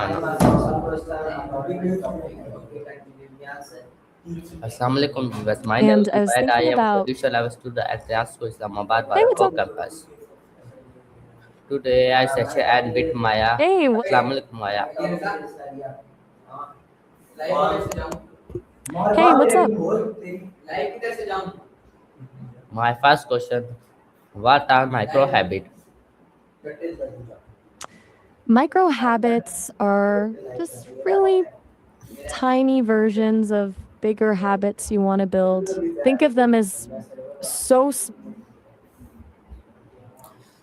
no. Assalamualaikum viewers. My name And is I was Ubaid. I thinking am a about, solution level student at Rasco Islamabad hey, what's Barako up? campus. Today I session and with Maya. Hey, Assalamualaikum Maya. hey, what's up? My first question: what are micro habits? Micro habits are just really tiny versions of bigger habits you want to build. Think of them as so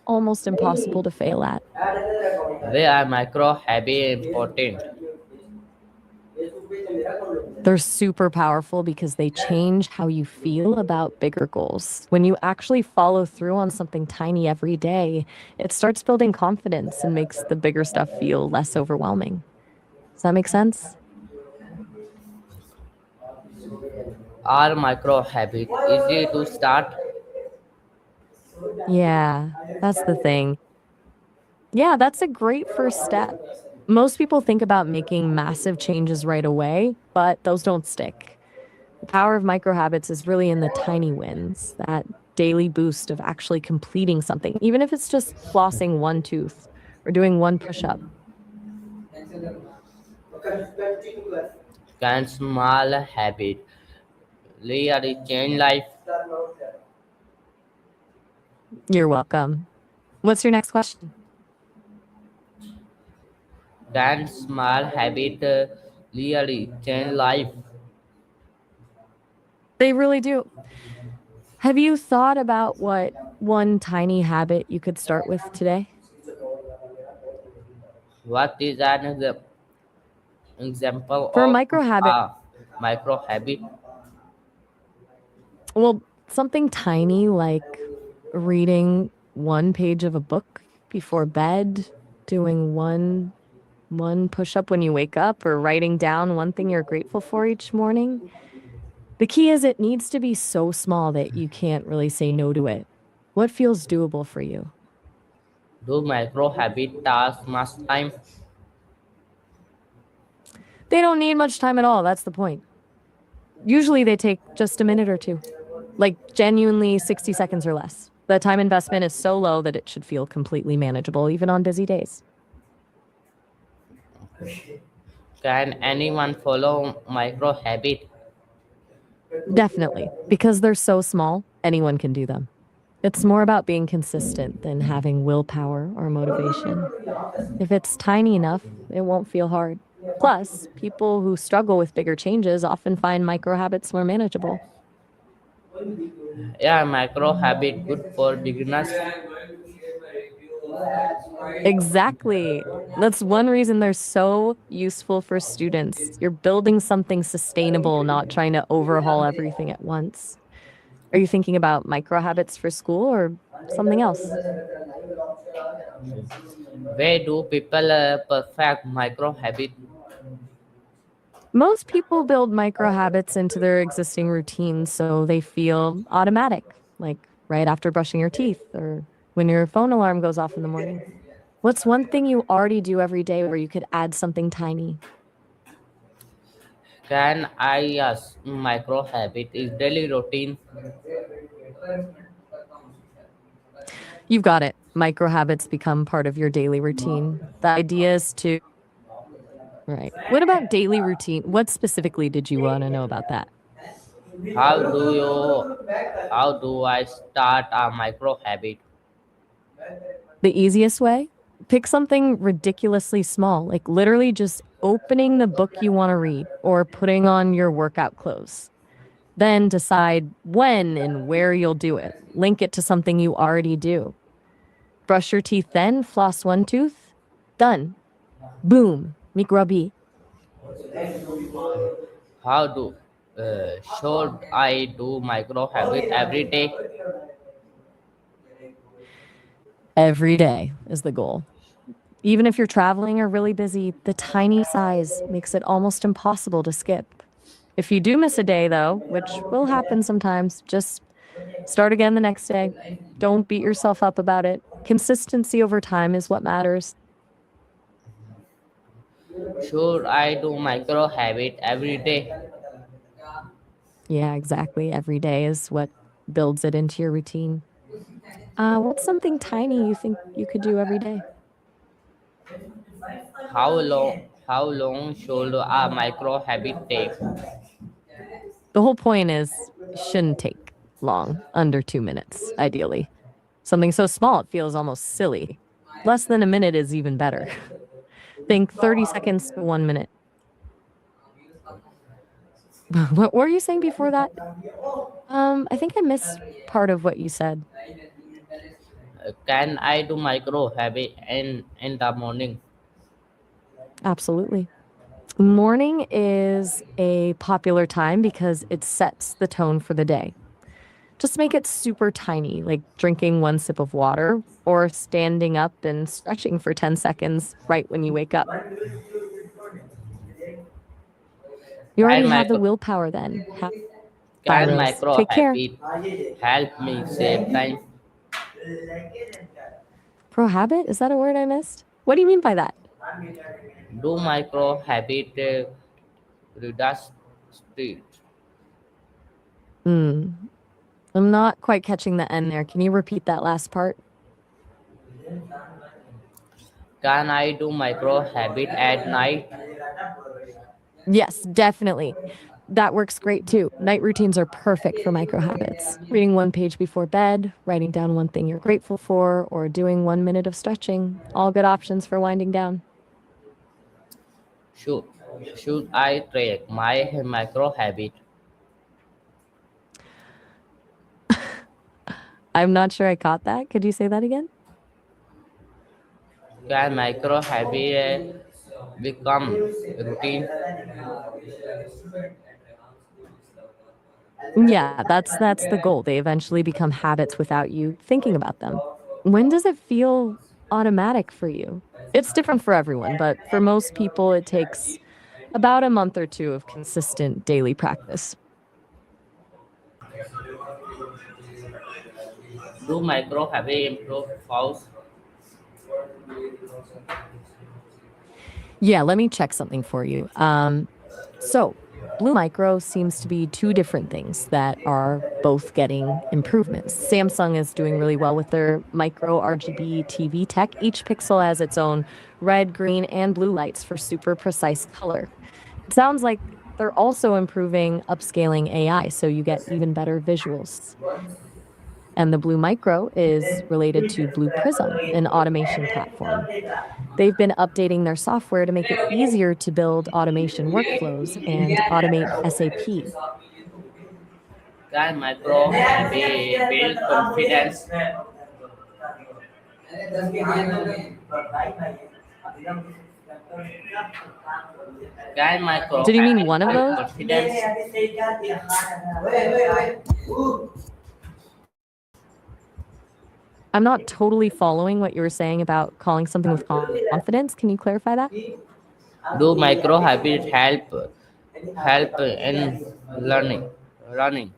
almost impossible to fail at. Why are micro habits important? They're super powerful because they change how you feel about bigger goals. When you actually follow through on something tiny every day, it starts building confidence and makes the bigger stuff feel less overwhelming. Does that make sense? Are micro habits easy to start? Yeah, that's the thing. Yeah, that's a great first step. Most people think about making massive changes right away, but those don't stick. The power of micro habits is really in the tiny wins, that daily boost of actually completing something, even if it's just flossing one tooth or doing one push up. Can small habit really change life? You're welcome. What's your next question? Can small habit really change life? They really do. Have you thought about what one tiny habit you could start with today? What is an example For a of micro habit, a micro habit? well, something tiny like reading one page of a book before bed, doing one push up when you wake up, or writing down one thing you're grateful for each morning. The key is it needs to be so small that you can't really say no to it. What feels doable for you? Do micro habit task much time? They don't need much time at all. That's the point. Usually they take just a minute or two, like genuinely 60 seconds or less. The time investment is so low that it should feel completely manageable, even on busy days. Can anyone follow micro habit? Definitely. Because they're so small, anyone can do them. It's more about being consistent than having willpower or motivation. If it's tiny enough, it won't feel hard. Plus, people who struggle with bigger changes often find micro habits more manageable. Yeah, micro habit good for beginners. Exactly. That's one reason they're so useful for students. You're building something sustainable, not trying to overhaul everything at once. Are you thinking about micro habits for school or something else? Where do people perfect micro habit? Most people build micro habits into their existing routines so they feel automatic, like right after brushing your teeth or when your phone alarm goes off in the morning. What's one thing you already do every day where you could add something tiny? Can I ask micro habit is daily routine? You've got it. Micro habits become part of your daily routine. The idea is to, right. What about daily routine? What specifically did you want to know about that? How do I start a micro habit? The easiest way? Pick something ridiculously small, like literally just opening the book you want to read or putting on your workout clothes. Then decide when and where you'll do it. Link it to something you already do. Brush your teeth then, floss one tooth. Done. Boom. Migrabi. How do should I do micro habit every day? Every day is the goal. Even if you're traveling or really busy, the tiny size makes it almost impossible to skip. If you do miss a day, though, which will happen sometimes, just start again the next day. Don't beat yourself up about it. Consistency over time is what matters. Should I do micro habit every day? Yeah, exactly. Every day is what builds it into your routine. What's something tiny you think you could do every day? How long should a micro habit take? The whole point is it shouldn't take long, under 2 minutes, ideally. Something so small it feels almost silly. Less than a minute is even better. Think 30 seconds to 1 minute. What were you saying before that? I think I missed part of what you said. Can I do micro habit in the morning? Absolutely. Morning is a popular time because it sets the tone for the day. Just make it super tiny, like drinking one sip of water or standing up and stretching for 10 seconds right when you wake up. You Can already have the micro willpower then. can Spiros. micro Take care. habit help me save time? Pro habit? Is that a word I missed? What do you mean by that? Do micro habit reduce stress? Hmm. I'm not quite catching the end there. Can you repeat that last part? Can I do micro habit at night? Yes, definitely. That works great too. Night routines are perfect for micro habits. Reading one page before bed, writing down one thing you're grateful for, or doing 1 minute of stretching. All good options for winding down. Should should I track my micro habit? I'm not sure I caught that. Could you say that again? Can micro habit become routine? Yeah, that's the goal. They eventually become habits without you thinking about them. When does it feel automatic for you? It's different for everyone, but for most people it takes about a month or two of consistent daily practice. Do micro habit improve house? Yeah, let me check something for you. So Blue Micro seems to be two different things that are both getting improvements. Samsung is doing really well with their micro RGB TV tech. Each pixel has its own red, green, and blue lights for super precise color. It sounds like they're also improving upscaling AI so you get even better visuals. And the Blue Micro is related to Blue Prism, an automation platform. They've been updating their software to make it easier to build automation workflows and automate SAP. Can micro habit build confidence? Can micro Did you mean habit one of build those? confidence? I'm not totally following what you were saying about calling something with confidence. Can you clarify that? Do micro habit help in learning? Running.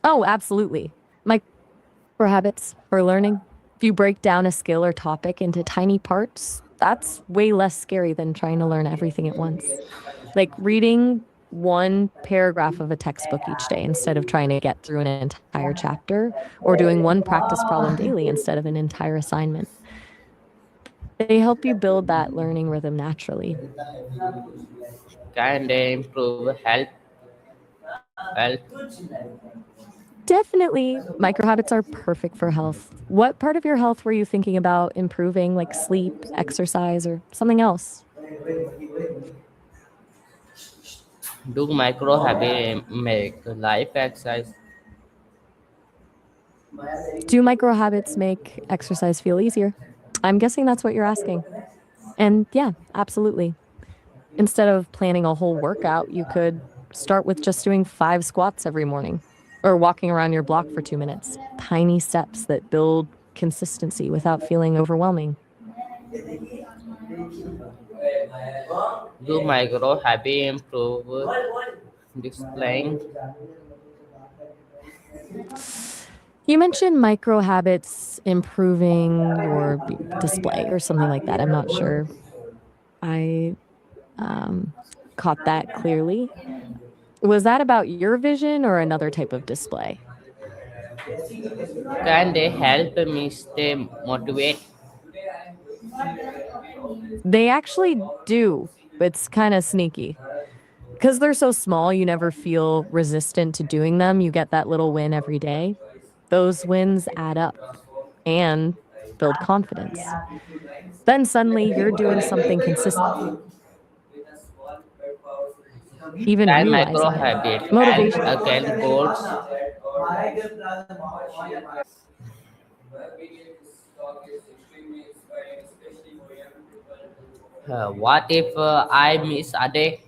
Oh, absolutely. Micro habits for learning. If you break down a skill or topic into tiny parts, that's way less scary than trying to learn everything at once. Like reading one paragraph of a textbook each day instead of trying to get through an entire chapter, or doing one practice problem daily instead of an entire assignment. They help you build that learning rhythm naturally. Can they improve health? Definitely, micro habits are perfect for health. What part of your health were you thinking about improving, like sleep, exercise, or something else? Do micro habit make life exercise? Do micro habits make exercise feel easier? I'm guessing that's what you're asking. And yeah, absolutely. Instead of planning a whole workout, you could start with just doing 5 squats every morning or walking around your block for 2 minutes. Tiny steps that build consistency without feeling overwhelming. Do micro habit improve displaying? You mentioned micro habits improving your display or something like that. I'm not sure I um, caught that clearly. Was that about your vision or another type of display? Can they help me stay motivated? They actually do. It's kind of sneaky. Because they're so small, you never feel resistant to doing them. You get that little win every day. Those wins add up and build confidence. Then suddenly you're doing something consistent, even Can micro realizing it. habit help Motivation. against goals? What if I miss a day?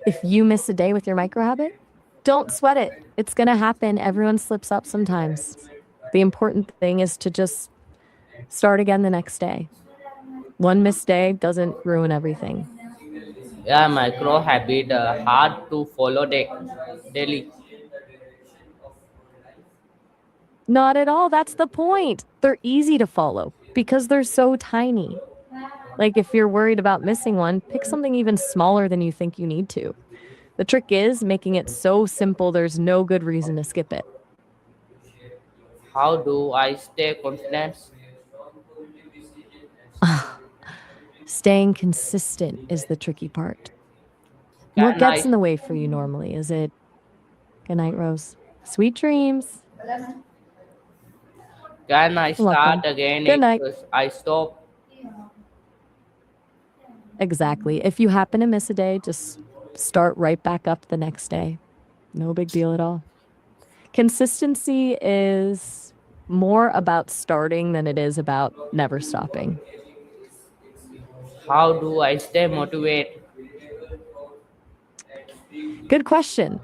If you miss a day with your micro habit, don't sweat it. It's going to happen. Everyone slips up sometimes. The important thing is to just start again the next day. One missed day doesn't ruin everything. Yeah, micro habit hard to follow daily. Not at all. That's the point. They're easy to follow because they're so tiny. Like if you're worried about missing one, pick something even smaller than you think you need to. The trick is making it so simple there's no good reason to skip it. How do I stay confident? Staying consistent is the tricky part. What Can gets I in the way for you normally? Is it good night, Rose? Sweet dreams. can I start Welcome. again Good if night. I stop? Exactly. If you happen to miss a day, just start right back up the next day. No big deal at all. Consistency is more about starting than it is about never stopping. How do I stay motivated? Good question.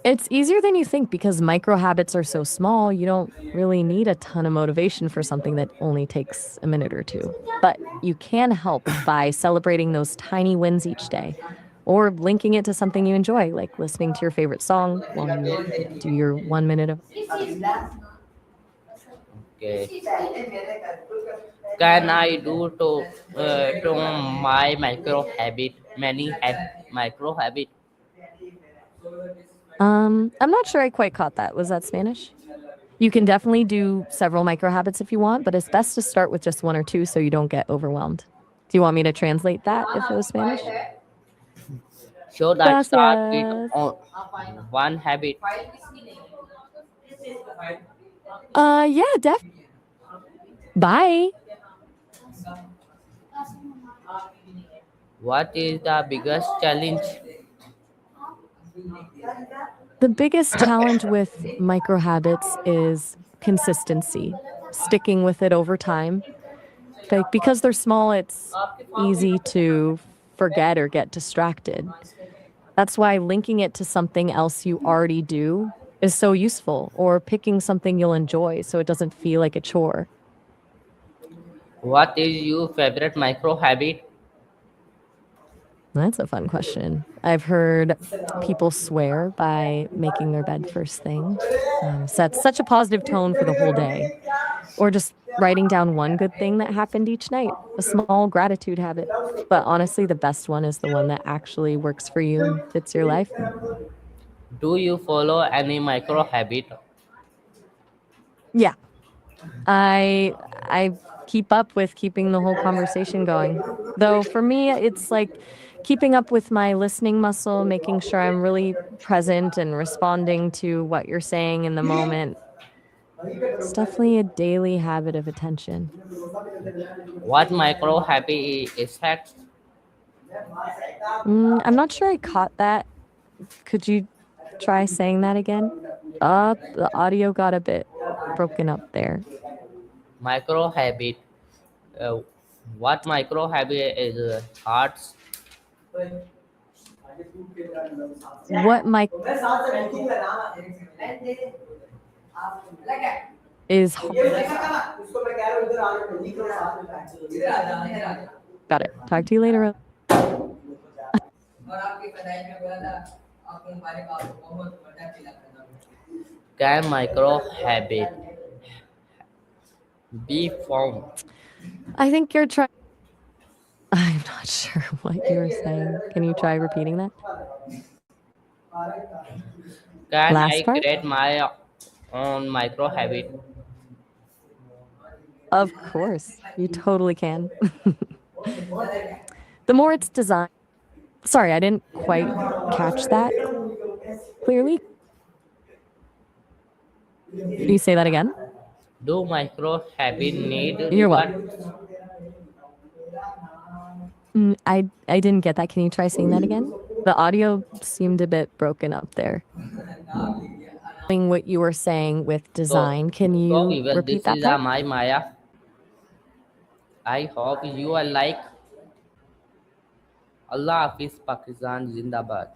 It's easier than you think because micro habits are so small, you don't really need a ton of motivation for something that only takes a minute or two. But you can help by celebrating those tiny wins each day or linking it to something you enjoy, like listening to your favorite song while you do your 1 minute of. Okay. Can I do to my micro habit? Many have micro habit. I'm not sure I quite caught that. Was that Spanish? You can definitely do several micro habits if you want, but it's best to start with just one or two so you don't get overwhelmed. Do you want me to translate that if it was Spanish? Should I start with Gracias. one habit? Yeah, definitely. Bye. What is the biggest challenge? The biggest challenge with micro habits is consistency, sticking with it over time. Like because they're small, it's easy to forget or get distracted. That's why linking it to something else you already do is so useful, or picking something you'll enjoy so it doesn't feel like a chore. What is your favorite micro habit? That's a fun question. I've heard people swear by making their bed first thing. Sets such a positive tone for the whole day. Or just writing down one good thing that happened each night, a small gratitude habit. But honestly, the best one is the one that actually works for you and fits your life. Do you follow any micro habit? Yeah, I keep up with keeping the whole conversation going. Though for me, it's like keeping up with my listening muscle, making sure I'm really present and responding to what you're saying in the moment. It's definitely a daily habit of attention. What micro habit is hacks? I'm not sure I caught that. Could you try saying that again? The audio got a bit broken up there. Micro habit. Uh, what micro habit is hearts? What my is got it. Talk to you later. Can micro habit be formed? I think you're trying. I'm not sure what you were saying. Can you try repeating that? Can I Last part? create my own micro habit? Of course, you totally can. The more it's designed. Sorry, I didn't quite catch that clearly. Can you say that again? Do micro habit need You're what? welcome. I didn't get that. Can you try saying that again? The audio seemed a bit broken up there. What you were saying with So, design, can so you people, repeat this that is part? my Maya. I hope you are like Allah Hafiz Pakistan Zindabad.